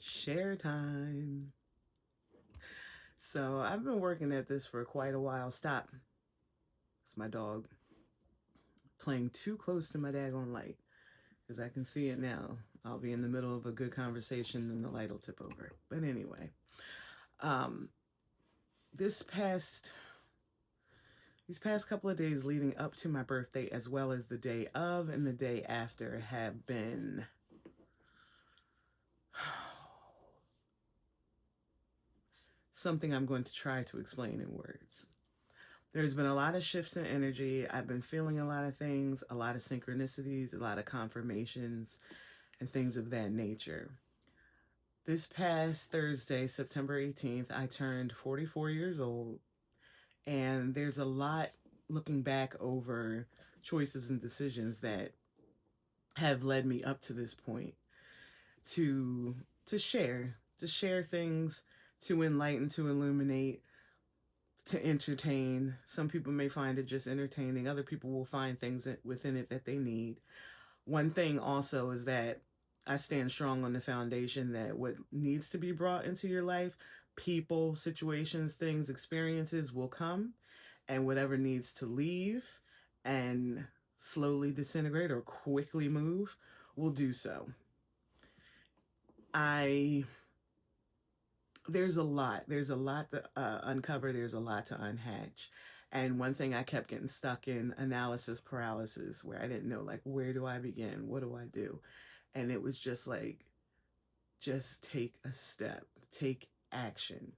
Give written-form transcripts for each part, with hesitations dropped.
Share time. So I've been working at this for quite a while. Stop. It's my dog playing too close to my daggone light because I can see it now. I'll be in the middle of a good conversation and the light will tip over. But anyway, um, this past these past couple of days leading up to my birthday, as well as the day of and the day after, have been something I'm going to try to explain in words. There's been a lot of shifts in energy. I've been feeling a lot of things, a lot of synchronicities, a lot of confirmations, and things of that nature. This past Thursday, September 18th, I turned 44 years old, and there's a lot looking back over choices and decisions that have led me up to this point to to share things, to enlighten, to illuminate, to entertain. Some people may find it just entertaining. Other people will find things within it that they need. One thing also is that I stand strong on the foundation that what needs to be brought into your life, people, situations, things, experiences will come, and whatever needs to leave and slowly disintegrate or quickly move will do so. I there's a lot to uncover, there's a lot to unhatch. And one thing, I kept getting stuck in analysis paralysis, where I didn't know, like, where do I begin, what do I do? And it was just like, just take a step, take action.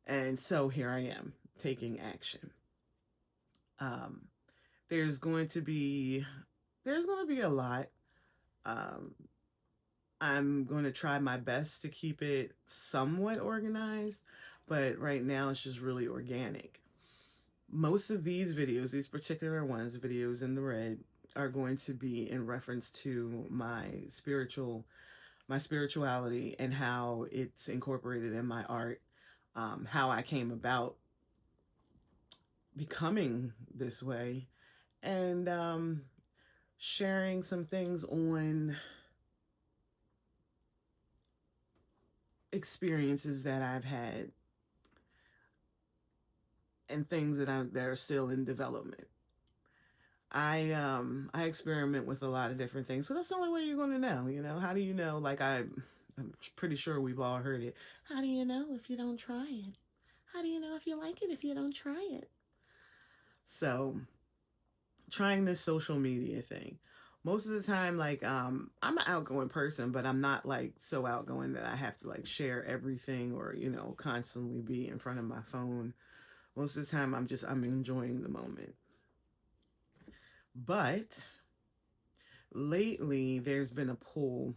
And so here I am taking action. um there's going to be a lot. um I'm going to try my best to keep it somewhat organized, but right now it's just really organic. Most of these videos, these particular ones, videos in the red, are going to be in reference to my spirituality and how it's incorporated in my art, how I came about becoming this way, and sharing some things on experiences that I've had and things that are still in development. I experiment with a lot of different things, so that's the only way you're going to know. How do you know? Like, I'm pretty sure we've all heard it. How do you know if you don't try it? How do you know if you like it if you don't try it? So, trying this social media thing. Most of the time, like, I'm an outgoing person, but I'm not like so outgoing that I have to like share everything or constantly be in front of my phone. Most of the time, I'm enjoying the moment. But lately, there's been a pull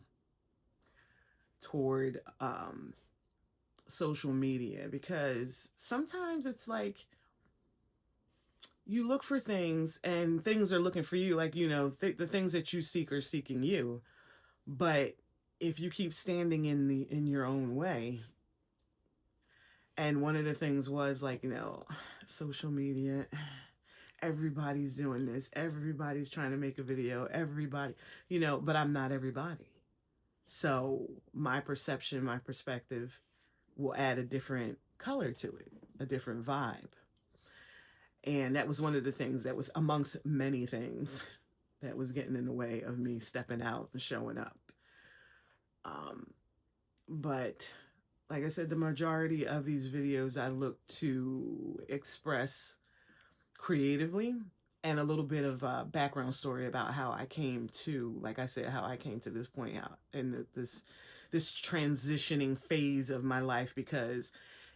toward social media, because sometimes it's like you look for things and things are looking for you, like, the things that you seek are seeking you. But if you keep standing in your own way, and one of the things was like, social media, everybody's doing this, everybody's trying to make a video, everybody, but I'm not everybody. So my perception, my perspective will add a different color to it, a different vibe. And that was one of the things that was amongst many things that was getting in the way of me stepping out and showing up. But like I said, the majority of these videos I look to express creatively, and a little bit of a background story about how I came to, like I said, how I came to this point out in this transitioning phase of my life, because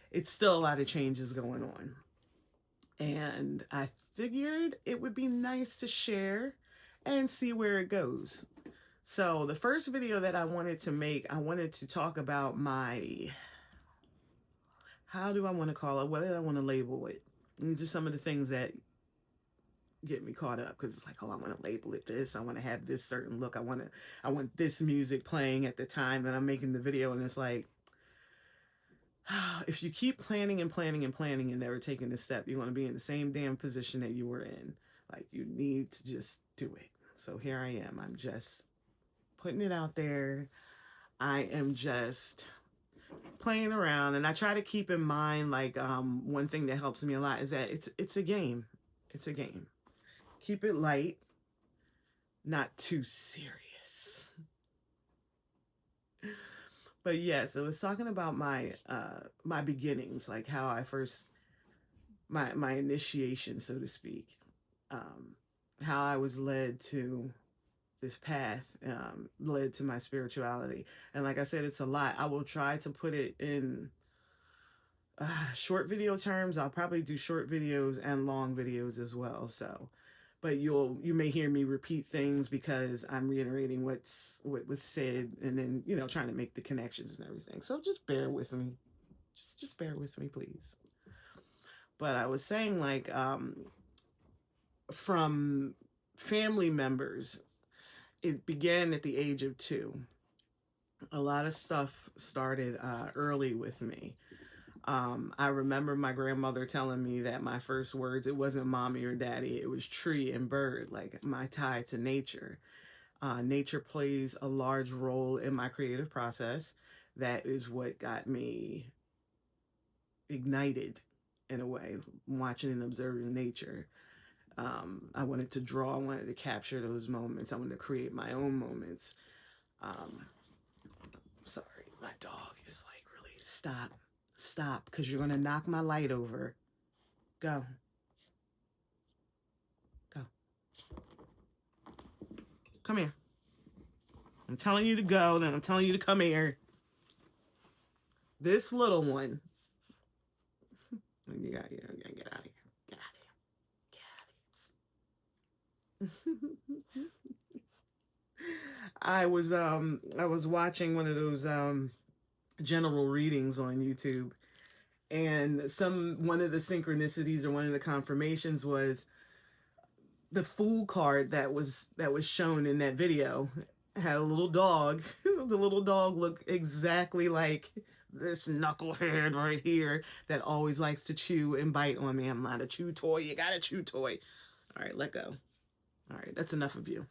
it's still a lot of changes going on. And I figured it would be nice to share and see where it goes. So the first video that I wanted to make, I wanted to talk about how do I want to call it? What do I want to label it? These are some of the things that get me caught up, because it's like, oh, I want to label it this. I want to have this certain look. I want this music playing at the time that I'm making the video. And it's like, if you keep planning and planning and planning and never taking this step, you're going to be in the same damn position that you were in. Like, you need to just do it. So here I am. I'm just putting it out there. I am just playing around, and I try to keep in mind like one thing that helps me a lot is that it's a game. It's a game. Keep it light, not too serious. But yes, it was talking about my beginnings, like how I first my initiation, so to speak. Um, how I was led to this path, led to my spirituality. And like I said, it's a lot. I will try to put it in short video terms. I'll probably do short videos and long videos as well. So, but you may hear me repeat things because I'm reiterating what was said, and then trying to make the connections and everything. So just bear with me. Just bear with me, please. But I was saying like from family members, it began at the age of 2. A lot of stuff started early with me. I remember my grandmother telling me that my first words, it wasn't mommy or daddy, it was tree and bird, like my tie to nature. Nature plays a large role in my creative process. That is what got me ignited in a way, watching and observing nature. I wanted to draw, I wanted to capture those moments, I wanted to create my own moments. Um, Sorry, my dog is like, really, stop, because you're gonna knock my light over. Go, go, come here. I'm telling you to go, then I'm telling you to come here. This little one, you gotta get out of here. Get out of here. I was watching one of those general readings on YouTube, and one of the synchronicities or one of the confirmations was the Fool card that was shown in that video had a little dog. The little dog looked exactly like this knucklehead right here that always likes to chew and bite on me. I'm not a chew toy. You got a chew toy. All right, let go. All right, that's enough of you.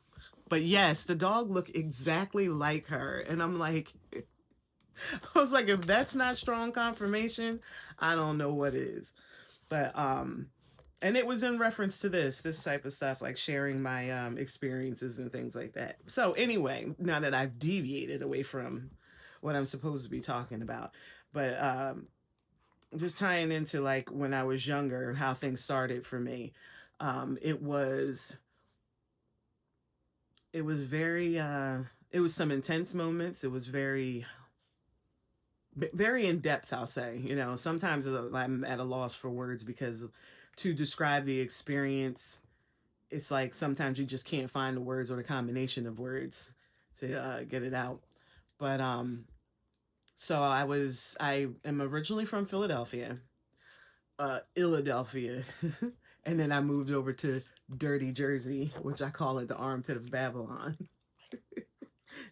But yes, the dog looked exactly like her, and I'm like, I was like, if that's not strong confirmation, I don't know what is. But and it was in reference to this type of stuff, like sharing my experiences and things like that. So anyway, now that I've deviated away from what I'm supposed to be talking about, but just tying into like when I was younger, how things started for me. It was very it was some intense moments. It was very in depth, I'll say. Sometimes I'm at a loss for words because to describe the experience, it's like sometimes you just can't find the words or the combination of words to get it out. But so I am originally from Philadelphia, Philadelphia, and then I moved over to Dirty Jersey, which I call it the armpit of Babylon.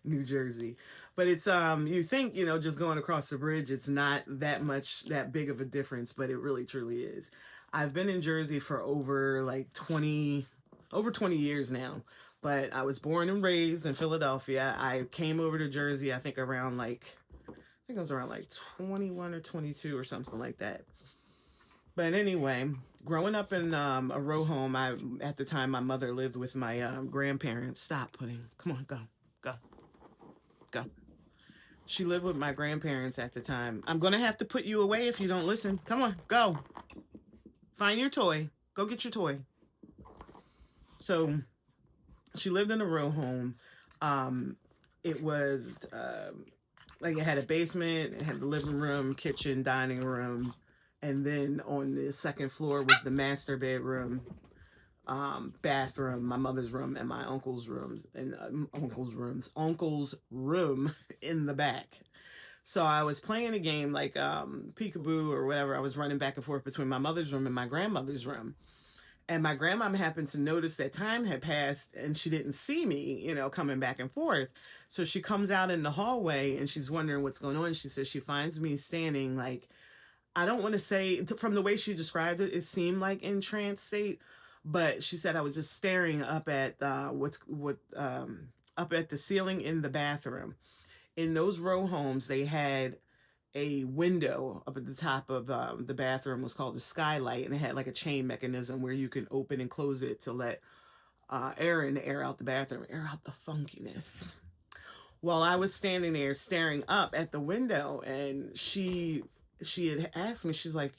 New Jersey. But it's you think, just going across the bridge, it's not that big of a difference, but it really truly is. I've been in Jersey for over 20 years now. But I was born and raised in Philadelphia. I came over to Jersey, I think I was around like 21 or 22 or something like that. But anyway, growing up in a row home, at the time my mother lived with my grandparents. Stop, Pudding. Come on, go, go, go. She lived with my grandparents at the time. I'm gonna have to put you away if you don't listen. Come on, go. Find your toy. Go get your toy. So she lived in a row home. It was like it had a basement, it had the living room, kitchen, dining room, and then on the second floor was the master bedroom, bathroom, my mother's room, and my uncle's rooms, and uncle's room in the back. So I was playing a game like peekaboo or whatever. I was running back and forth between my mother's room and my grandmother's room. And my grandmom happened to notice that time had passed and she didn't see me, coming back and forth. So she comes out in the hallway and she's wondering what's going on. She says she finds me standing like, I don't want to say, from the way she described it, it seemed like in trance state, but she said I was just staring up at up at the ceiling in the bathroom. In those row homes, they had a window up at the top of the bathroom, was called the skylight, and it had like a chain mechanism where you can open and close it to let air in, air out the bathroom, air out the funkiness. Well, I was standing there staring up at the window, and she had asked me, she's like,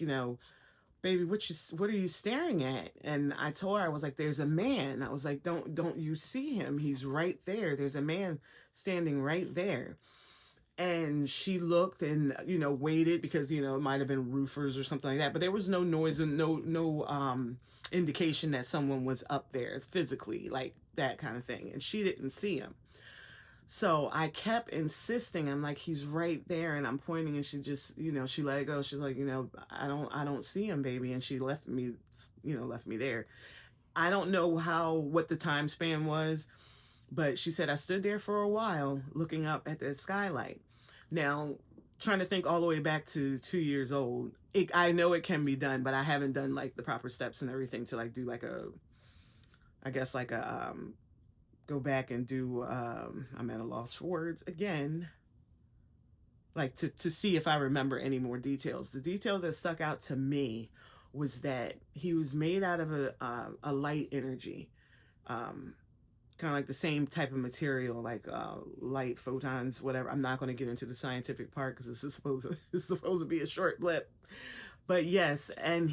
baby, what are you staring at? And I told her, I was like, there's a man. I was like, don't you see him? He's right there. There's a man standing right there. And she looked and waited, because it might have been roofers or something like that, but there was no noise and no indication that someone was up there physically, like that kind of thing, and she didn't see him. So I kept insisting. I'm like, he's right there, and I'm pointing, and she just, she let it go. She's like, I don't see him, baby, and she left me there. I don't know what the time span was, but she said I stood there for a while looking up at the skylight. Now, trying to think all the way back to 2 years old, I know it can be done, but I haven't done like the proper steps and everything to like do like I guess like a go back and do I'm at a loss for words again, like to see if I remember any more details. The detail that stuck out to me was that he was made out of a light energy, kind of like the same type of material, like light photons, whatever. I'm not going to get into the scientific part because it's supposed to be a short blip, but yes. And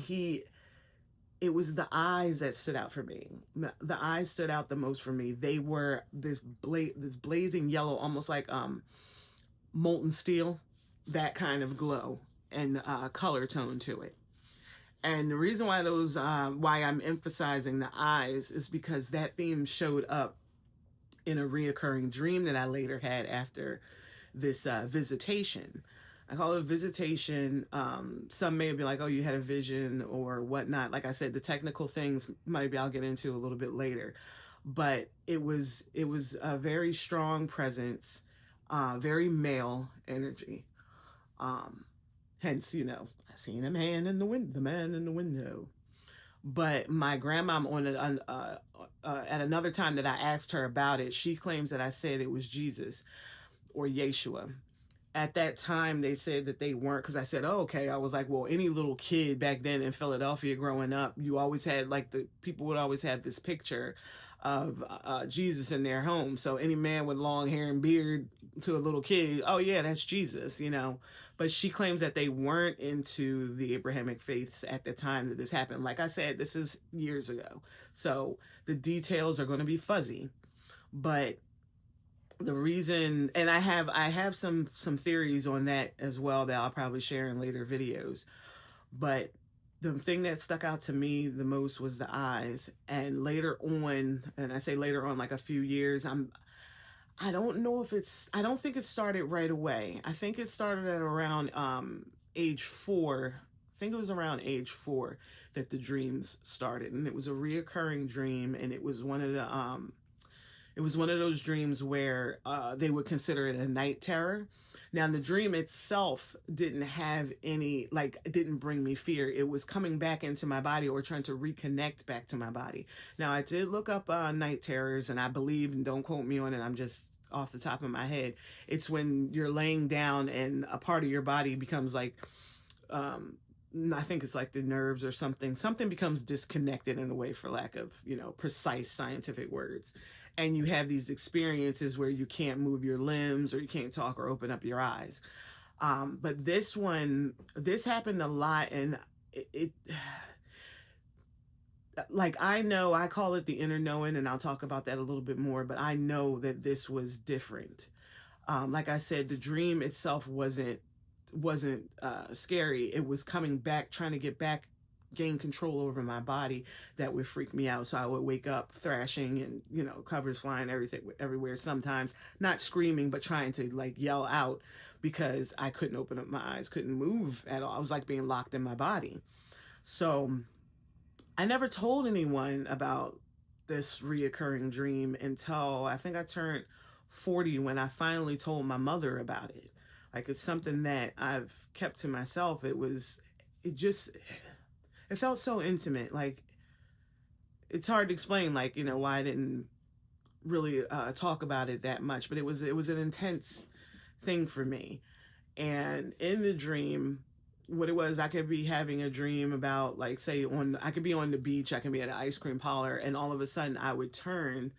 it was the eyes that stood out for me. The eyes stood out the most for me. They were this blazing yellow, almost like molten steel, that kind of glow and color tone to it. And the reason why why I'm emphasizing the eyes is because that theme showed up in a reoccurring dream that I later had after this visitation. I call it visitation. Some may be like, oh, you had a vision or whatnot. Like I said, the technical things maybe I'll get into a little bit later. But it was a very strong presence, very male energy. Hence, I seen a man in the man in the window. But my grandmom at another time that I asked her about it, she claims that I said it was Jesus or Yeshua. At that time, they said that they weren't, because I said, oh, okay. I was like, well, any little kid back then in Philadelphia growing up, you always had like people would always have this picture of Jesus in their home. So any man with long hair and beard to a little kid, oh yeah, that's Jesus, But she claims that they weren't into the Abrahamic faiths at the time that this happened. Like I said, this is years ago. So the details are going to be fuzzy. But the reason, and I have some theories on that as well that I'll probably share in later videos. But the thing that stuck out to me the most was the eyes. And later on, and I say later on, like a few years, I don't know if I don't think it started right away. I think it started at around age 4. I think it was around age 4 that the dreams started. And it was a reoccurring dream, and it was one of those dreams where they would consider it a night terror. Now, the dream itself didn't have any, didn't bring me fear. It was coming back into my body or trying to reconnect back to my body. Now, I did look up night terrors, and I believe, and don't quote me on it, I'm just off the top of my head, it's when you're laying down and a part of your body becomes like, I think it's like the nerves or something becomes disconnected in a way, for lack of, precise scientific words. And you have these experiences where you can't move your limbs or you can't talk or open up your eyes. But this happened a lot, and it like, I call it the inner knowing, and I'll talk about that a little bit more, but I know that this was different. Like I said, the dream itself wasn't scary. It was coming back, trying to get back, gain control over my body, that would freak me out. So I would wake up thrashing and, covers flying everywhere, sometimes not screaming, but trying to like yell out because I couldn't open up my eyes, couldn't move at all. I was like being locked in my body. So I never told anyone about this reoccurring dream until I think I turned 40, when I finally told my mother about it. Like, it's something that I've kept to myself. It felt so intimate. Like, it's hard to explain, like, why I didn't really talk about it that much, but it was an intense thing for me. And in the dream, what it was, I could be having a dream about, like, say, I could be on the beach, I could be at an ice cream parlor, and all of a sudden I would turn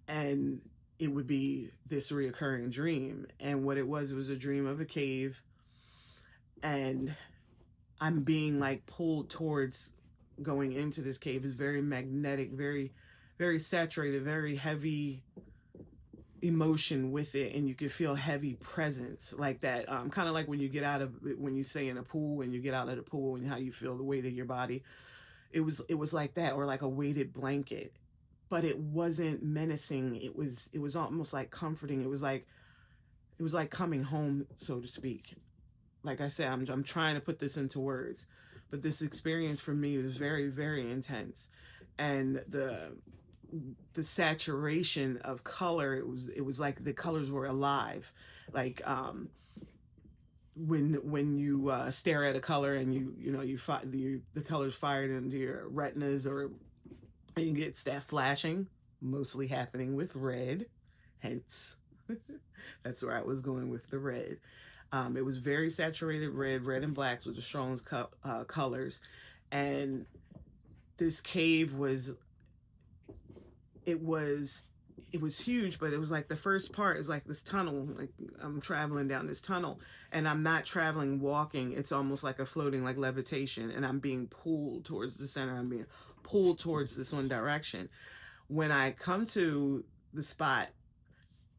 and it would be this reoccurring dream. And what it was a dream of a cave, and I'm being like pulled towards going into this cave. Is very magnetic, very saturated, very heavy emotion with it, and you can feel heavy presence like that, kind of like when you get out of, when you say in a pool, when you get out of the pool and how you feel the weight of your body. It was like that, or like a weighted blanket, but it wasn't menacing. It was almost like comforting. It was like coming home, so to speak. Like I said, I'm trying to put this into words, but this experience for me was very, very intense. And the saturation of color, it was like the colors were alive. Like, when you stare at a color, and the colors fired into your retinas, or you get that flashing, mostly happening with red, hence that's where I was going with the red. It was very saturated red and blacks with the strongest colors. And this cave it was it was huge, but it was like the first part is like this tunnel. Like, I'm traveling down this tunnel, and I'm not traveling walking. It's almost like a floating, like levitation, and I'm being pulled towards the center. I'm being pulled towards this one direction. When I come to the spot,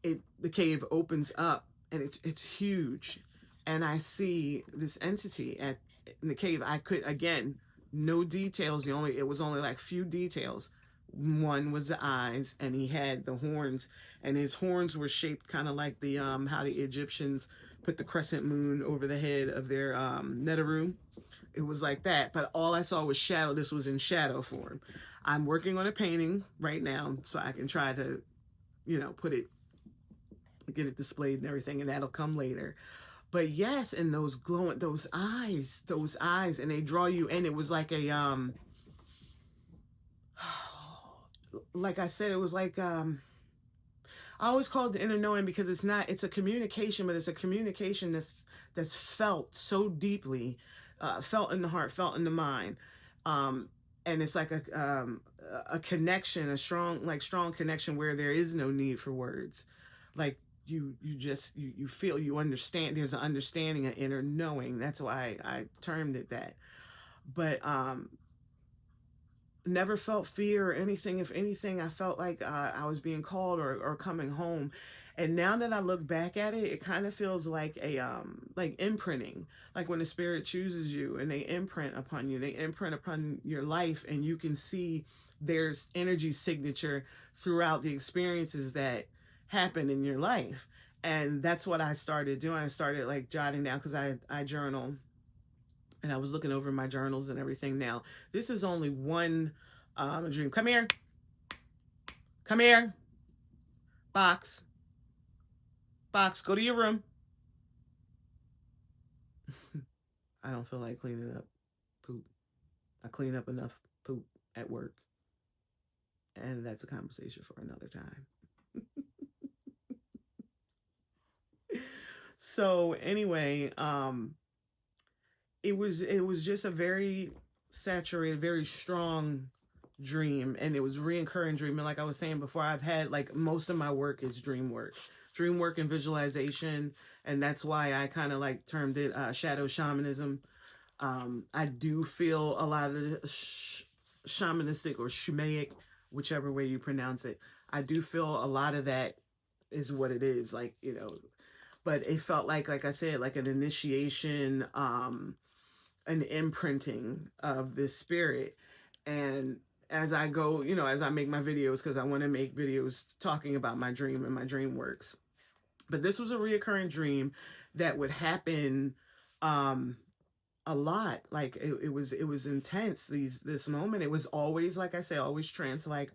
the cave opens up, and it's huge, and I see this entity in the cave. I could, again, no details. It was only like few details. One was the eyes, and he had the horns, and his horns were shaped kind of like the how the Egyptians put the crescent moon over the head of their Netaru. It was like that, but all I saw was shadow. This was in shadow form. I'm working on a painting right now, so I can try to, put it, get it displayed and everything, and that'll come later. But yes, and those glowing, those eyes, and they draw you in. It was like a like I said, it was like, I always call it the inner knowing, because it's a communication, but it's a communication that's felt so deeply, felt in the heart, felt in the mind. And it's like a connection, a strong connection, where there is no need for words. Like, you just, you feel, you understand. There's an understanding, an inner knowing. That's why I termed it that. But never felt fear or anything. If anything, I felt like I was being called, or coming home. And now that I look back at it, it kind of feels like like imprinting, like when the spirit chooses you and they imprint upon you, they imprint upon your life, and you can see there's energy signature throughout the experiences that happen in your life. And that's what I started doing. I started like jotting down, because I journal, and I was looking over my journals and everything. Now, this is only one dream. Come here. Come here. Box. Box. Go to your room. I don't feel like cleaning up poop. I clean up enough poop at work. And that's a conversation for another time. So anyway, it was just a very saturated, very strong dream, and it was reoccurring dream. And like I was saying before, I've had, like, most of my work is dream work and visualization, and that's why I kind of like termed it shadow shamanism. I do feel a lot of shamanistic or shamanic, whichever way you pronounce it. I do feel a lot of that is what it is, like, but it felt like I said, like an initiation, an imprinting of this spirit. And as I go, as I make my videos, because I want to make videos talking about my dream and my dream works. But this was a reoccurring dream that would happen a lot. Like, it was intense. This moment, it was always, like I say, always trance, like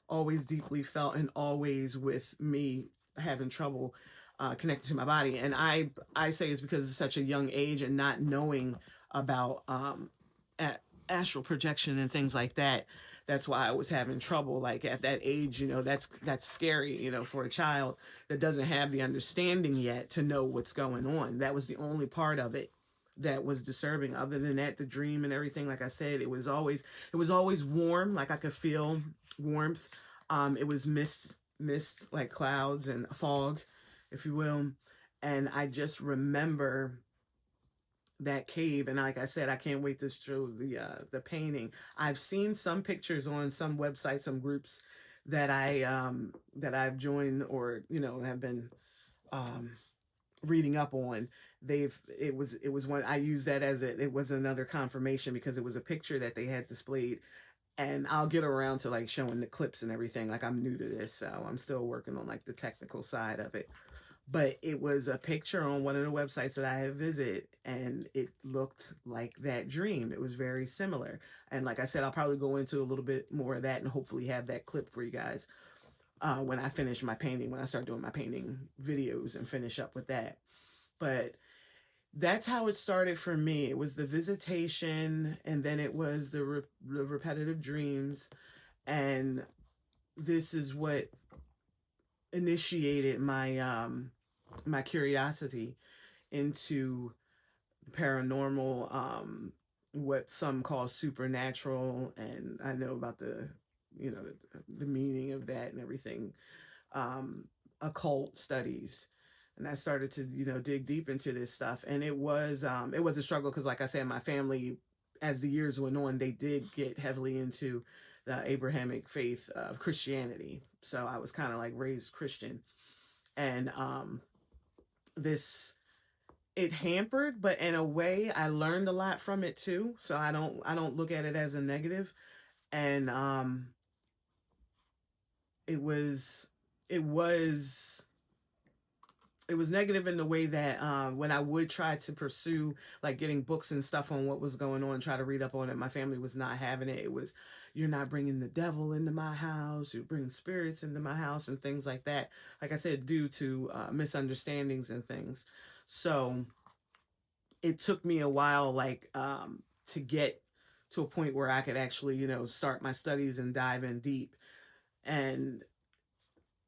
always deeply felt, and always with me having trouble connected to my body. And I say it's because it's such a young age, and not knowing about astral projection and things like that, That's why I was having trouble. Like at that age, that's scary, for a child that doesn't have the understanding yet to know what's going on. That was the only part of it that was disturbing. Other than that, the dream and everything, like I said, it was always warm. Like I could feel warmth. It was mist like clouds and fog, if you will. And I just remember that cave, and like I said, I can't wait to show the painting. I've seen some pictures on some websites, some groups that I've joined, or have been um reading up on. It was one I used that as it was another confirmation, because it was a picture that they had displayed. And I'll get around to like showing the clips and everything. Like I'm new to this, so I'm still working on like the technical side of it. But it was a picture on one of the websites that I had visited, and it looked like that dream. It was very similar. And like I said, I'll probably go into a little bit more of that and hopefully have that clip for you guys when I finish my painting, when I start doing my painting videos and finish up with that. But that's how it started for me. It was the visitation, and then it was the repetitive dreams. And this is what initiated my curiosity into paranormal, what some call supernatural, and I know about the meaning of that and everything. Occult studies, and I started to dig deep into this stuff, and it was a struggle, because like I said, my family, as the years went on, they did get heavily into the Abrahamic faith of Christianity. So I was kind of like raised Christian, and this it hampered, but in a way I learned a lot from it too. So I don't look at it as a negative. And it was it was it was negative in the way that when I would try to pursue like getting books and stuff on what was going on, try to read up on it, my family was not having it. It was, you're not bringing the devil into my house, you're bringing spirits into my house, and things like that. Like I said, due to misunderstandings and things. So it took me a while, like to get to a point where I could actually start my studies and dive in deep. And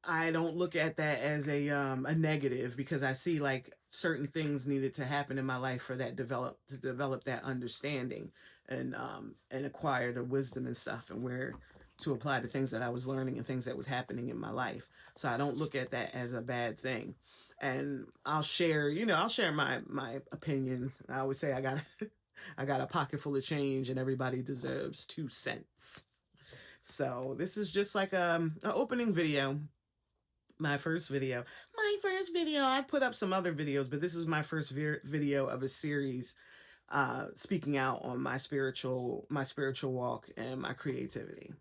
I don't look at that as a negative, because I see like certain things needed to happen in my life for that develop that understanding, and acquire the wisdom and stuff, and where to apply the things that I was learning and things that was happening in my life. So I don't look at that as a bad thing. And I'll share my opinion. I always say I got I got a pocket full of change, and everybody deserves 2 cents. So this is just like an opening video, my first video. My first video. I put up some other videos, but this is my first video of a series, speaking out on my spiritual walk and my creativity.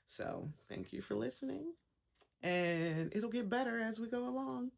So thank you for listening, and it'll get better as we go along.